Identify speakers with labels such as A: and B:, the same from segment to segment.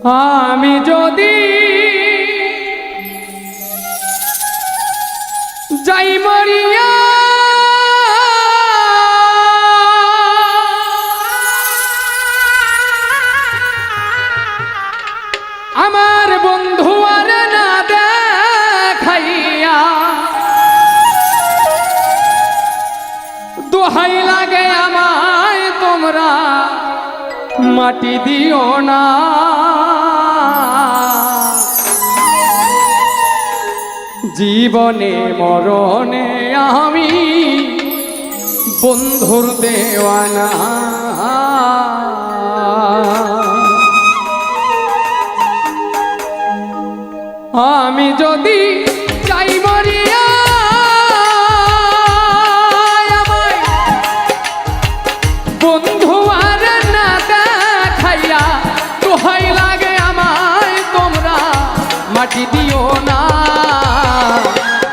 A: আমি যদি যাই মরিয়া আমার বন্ধু আর না দেখাইয়া দোহাই লাগে আমায় তোমরা মাটি দিও না। জীবনে মরণে আমি বন্ধুর দেওয়ানা। আমি যদি চাই মরিয়া আমায় বন্ধু আর না দেখাইয়া দোহাই লাগে আমায় তোমরা মাটি দিও না।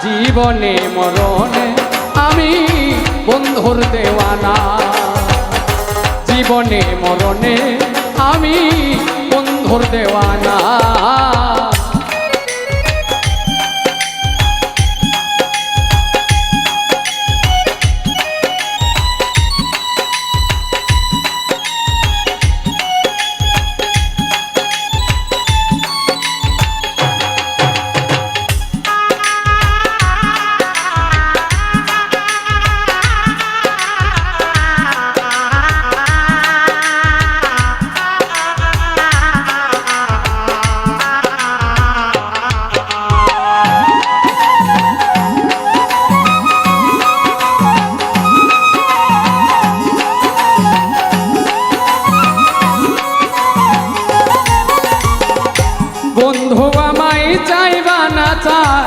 A: জীবনে মরণে আমি বন্ধুর দেওয়ানা। জীবনে মরণে আমি বন্ধুর দেওয়ানা। বন্ধু আমায় চাইবা না চাই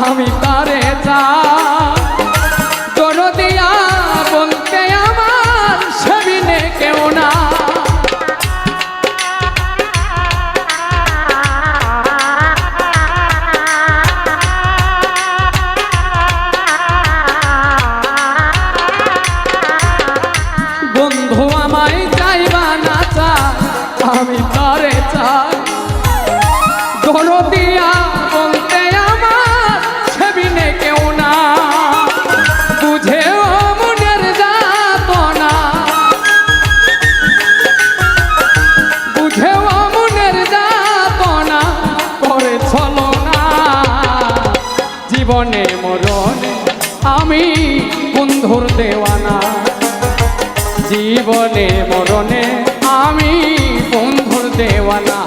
A: আমি তারে চাই। দরদিয়া বলতে আমার সেবিনে কেউ না। বন্ধু আমায় চাইবা না চাই আমি তারে চাই। দরদিয়া বলতে আমার সেবিনে কেউ না। বুঝেও মনের যাতনা, বুঝেও মনের যাতনা করে চলো না। জীবনে মরণে আমি বন্ধুর দেওয়ানা। জীবনে মরণে আমি বন্ধুর দেওয়ানা।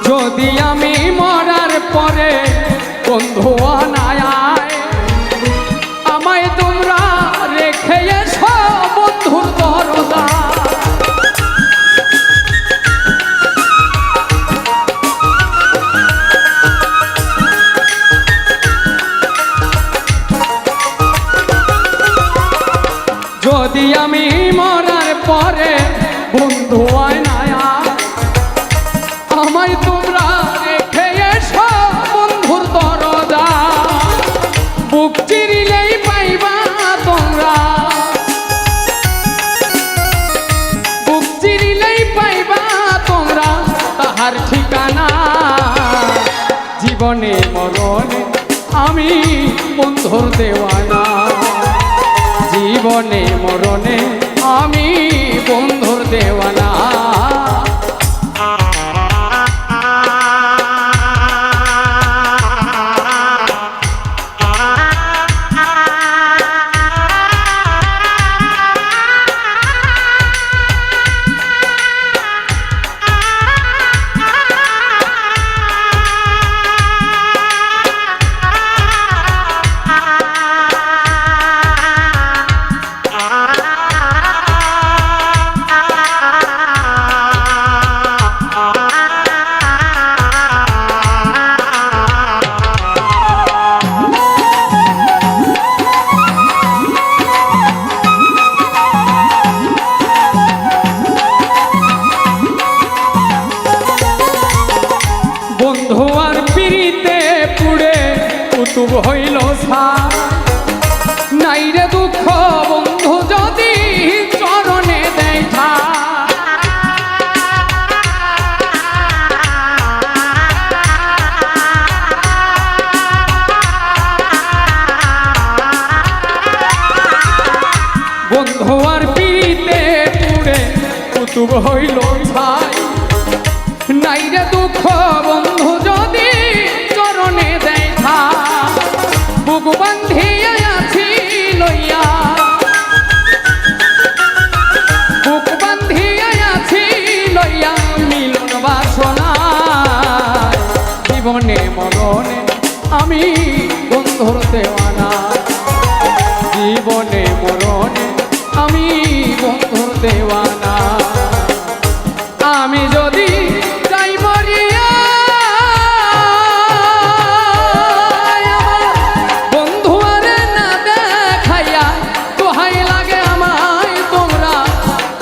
A: যদি আমি মরার পরে বন্ধু আনায় আমায় তোমরা রেখে এসো বন্ধুর দরজা। যদি আমি মরার পরে বন্ধু আনায় আমায় তোমরা রেখে এসো বন্ধুর দরজা। বুক চিরিলেই পাইবা তোমরা, বুক চিরিলেই পাইবা তোমরা তাহার ঠিকানা। জীবনে মরণে আমি বন্ধুর দেওয়ানা। জীবনে মরণে আমি বন্ধুর দেওয়ানা। কুতুব হইল ছাই নাই রে দুঃখ বন্ধু যদি চরণে দেয় ঠাই। বন্ধু আর পিতে পুড়ে কুতুব হইল ছাই নাই রে দুঃখ বন্ধু যদি চরণে দেয় ঠাই। বুক বান্ধিয়া আছি লইয়া বুক বান্ধিয়া আছি লইয়া মিলন বাসনা জীবনে মরণে আমি বন্ধুর দেওয়ানা জীবনে মরণে আমি বন্ধুর দেওয়ানা। আমি যদি যাই মরিয়া বন্ধু আরে না দেখাইয়া দোহাই লাগে আমায় তোমরা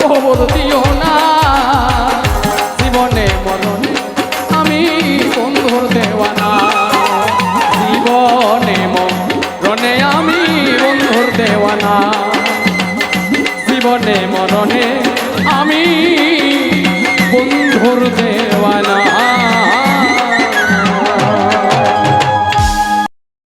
A: খবর দিও না জীবনে মরণে আমি বন্ধুর দেওয়ানা জীবনে মরণে আমি বন্ধুর দেওয়ানা জীবনে মরণে আমি বন্ধুর দেওয়ানা।